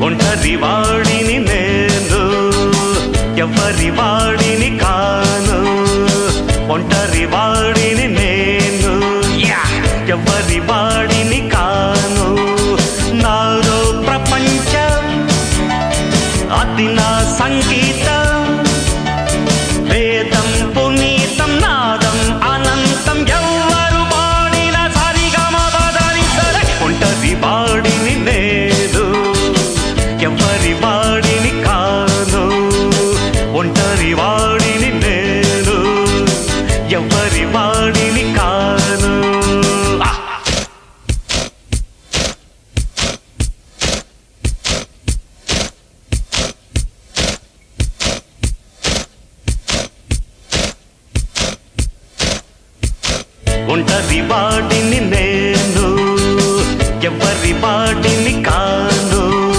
ఒంటరి వాడిని నేను, ఎవరి వాడిని కాను. ఒంటరి వాడిని నేను, ఎవరి వాడిని కాను. నాలో ప్రపంచం అది నా సంగీతం, వేదం పునీతం నాదం అనంతం. ఎవ్వరు వాడిన సరిగమదని సరే. ఒంటరి వాడిని నేను, ఎవరి వాడిని కాను. ఒంటరి వాడిని నేను, ఎవరి వాడిని కాను. ఒంటరి వాడిని నేను, ఎవరి వాడిని